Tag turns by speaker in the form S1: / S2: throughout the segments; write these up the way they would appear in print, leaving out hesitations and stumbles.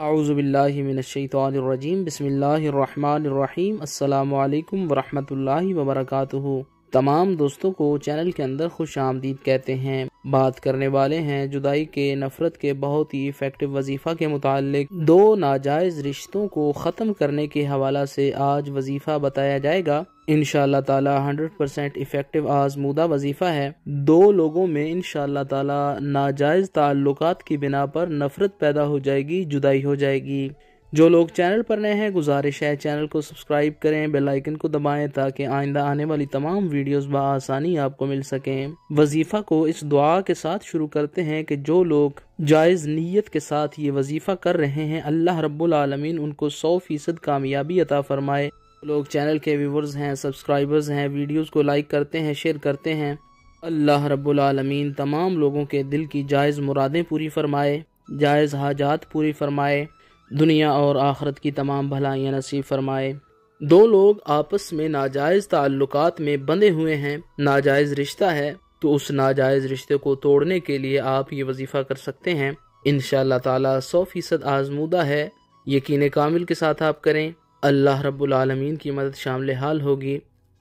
S1: اعوذ باللہ من الشیطان الرجیم بسم اللہ الرحمن الرحیم السلام علیکم ورحمۃ اللہ وبرکاتہ۔ تمام دوستوں کو چینل کے اندر خوش آمدید کہتے ہیں۔ بات کرنے والے ہیں جدائی کے نفرت کے بہت ہی ایفیکٹو وظیفہ کے متعلق۔ دو ناجائز رشتوں کو ختم کرنے کے حوالہ سے آج وظیفہ بتایا جائے گا۔ انشاءاللہ تعالی 100% ایفیکٹو آزمودہ وظیفہ ہے۔ دو لوگوں میں انشاءاللہ تعالی ناجائز تعلقات کی بنا پر نفرت پیدا ہو جائے گی، جدائی ہو جائے گی۔ جو لوگ چینل پر نئے ہیں گزارش ہے چینل کو سبسکرائب کریں، بیل آئیکن کو دبائیں تاکہ آئندہ آنے والی تمام ویڈیوز بآسانی آپ کو مل سکیں۔ وظیفہ کو اس دعا کے ساتھ شروع کرتے ہیں کہ جو لوگ جائز نیت کے ساتھ یہ وظیفہ کر رہے ہیں اللہ رب العالمین ان کو 100% کامیابی عطا فرمائے۔ لوگ چینل کے ویورز ہیں، سبسکرائبرز ہیں، ویڈیوز کو لائک کرتے ہیں، شیئر کرتے ہیں، اللہ رب العالمین تمام لوگوں کے دل کی جائز مرادیں پوری فرمائے، جائز حاجات پوری فرمائے، دنیا اور آخرت کی تمام بھلائیاں نصیب فرمائے۔ دو لوگ آپس میں ناجائز تعلقات میں بندھے ہوئے ہیں، ناجائز رشتہ ہے، تو اس ناجائز رشتے کو توڑنے کے لیے آپ یہ وظیفہ کر سکتے ہیں۔ انشاءاللہ تعالی 100% آزمودہ ہے، یقین کامل کے ساتھ آپ کریں، اللہ رب العالمین کی مدد شامل حال ہوگی،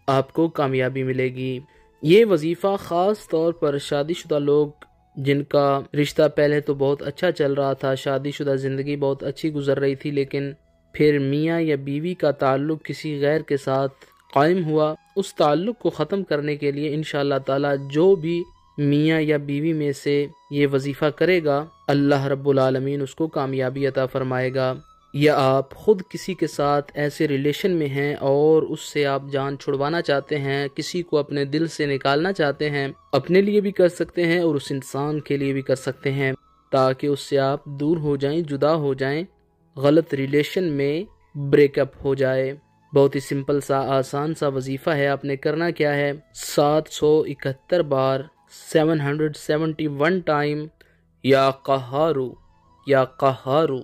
S1: آپ کو کامیابی ملے گی۔ یہ وظیفہ خاص طور پر شادی شدہ لوگ جن کا رشتہ پہلے تو بہت اچھا چل رہا تھا، شادی شدہ زندگی بہت اچھی گزر رہی تھی، لیکن پھر میاں یا بیوی کا تعلق کسی غیر کے ساتھ قائم ہوا، اس تعلق کو ختم کرنے کے لیے انشاءاللہ تعالی جو بھی میاں یا بیوی میں سے یہ وظیفہ کرے گا اللہ رب العالمین اس کو کامیابی عطا فرمائے گا۔ یا آپ خود کسی کے ساتھ ایسے ریلیشن میں ہیں اور اس سے آپ جان چھڑوانا چاہتے ہیں، کسی کو اپنے دل سے نکالنا چاہتے ہیں، اپنے لیے بھی کر سکتے ہیں اور اس انسان کے لیے بھی کر سکتے ہیں تاکہ اس سے آپ دور ہو جائیں، جدا ہو جائیں، غلط ریلیشن میں بریک اپ ہو جائے۔ بہت ہی سمپل سا آسان سا وظیفہ ہے۔ آپ نے کرنا کیا ہے، 771 بار 771 ٹائم یا قہارو یا قہارو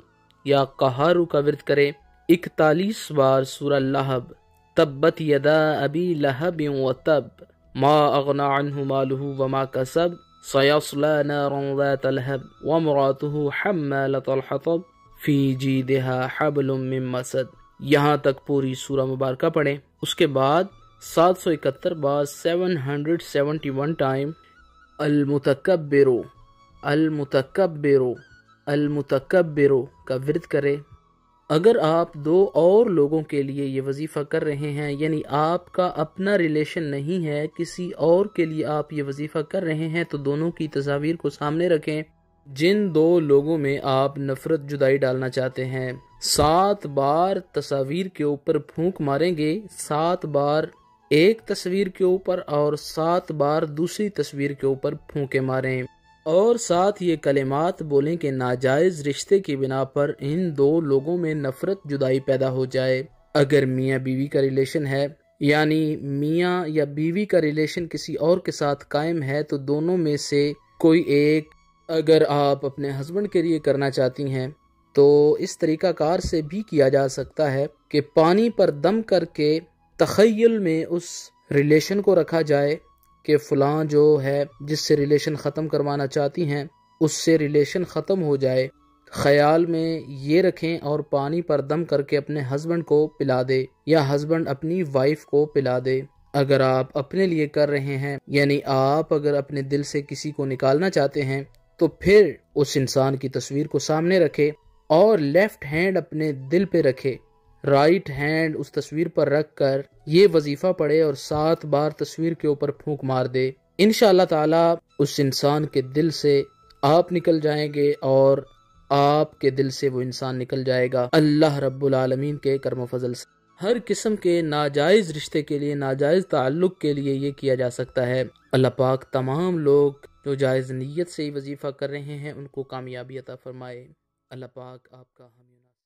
S1: یا قہارو کا ورد کرے۔ 41 بار سورہ لہب، تبت یدا ابی لہب وتب ما اغنی عنہ مالہ وما کسب سیصلی نارا ذات لہب وامرأتہ حمالۃ الحطب فی جیدہا حبل من مسد۔ یہاں تک پوری سورہ مبارکہ پڑھیں۔ اس کے بعد 771 بار 771 ٹائم المتکبرو المتکبرو المتکبرو کا ورد کرے۔ اگر آپ دو اور لوگوں کے لیے یہ وظیفہ کر رہے ہیں، یعنی آپ کا اپنا ریلیشن نہیں ہے، کسی اور کے لیے آپ یہ وظیفہ کر رہے ہیں، تو دونوں کی تصاویر کو سامنے رکھیں جن دو لوگوں میں آپ نفرت جدائی ڈالنا چاہتے ہیں۔ 7 بار تصاویر کے اوپر پھونک ماریں گے، 7 بار ایک تصویر کے اوپر اور 7 بار دوسری تصویر کے اوپر پھونکے ماریں، اور ساتھ یہ کلمات بولیں کہ ناجائز رشتے کی بنا پر ان دو لوگوں میں نفرت جدائی پیدا ہو جائے۔ اگر میاں بیوی کا ریلیشن ہے، یعنی میاں یا بیوی کا ریلیشن کسی اور کے ساتھ قائم ہے، تو دونوں میں سے کوئی ایک، اگر آپ اپنے ہسبینڈ کے لیے کرنا چاہتی ہیں تو اس طریقہ کار سے بھی کیا جا سکتا ہے کہ پانی پر دم کر کے تخیل میں اس ریلیشن کو رکھا جائے کہ فلاں جو ہے جس سے ریلیشن ختم کروانا چاہتی ہیں اس سے ریلیشن ختم ہو جائے، خیال میں یہ رکھیں اور پانی پر دم کر کے اپنے ہسبینڈ کو پلا دے یا ہسبینڈ اپنی وائف کو پلا دے۔ اگر آپ اپنے لیے کر رہے ہیں، یعنی آپ اگر اپنے دل سے کسی کو نکالنا چاہتے ہیں، تو پھر اس انسان کی تصویر کو سامنے رکھے اور لیفٹ ہینڈ اپنے دل پہ رکھے، رائٹ ہینڈ اس تصویر پر رکھ کر یہ وظیفہ پڑھے اور 7 بار تصویر کے اوپر پھونک مار دے۔ انشاءاللہ تعالی اس انسان کے دل سے آپ نکل جائیں گے اور آپ کے دل سے وہ انسان نکل جائے گا اللہ رب العالمین کے کرم و فضل سے۔ ہر قسم کے ناجائز رشتے کے لیے، ناجائز تعلق کے لیے یہ کیا جا سکتا ہے۔ اللہ پاک تمام لوگ جو جائز نیت سے ہی وظیفہ کر رہے ہیں ان کو کامیابی عطا فرمائے۔ اللہ پاک آپ کا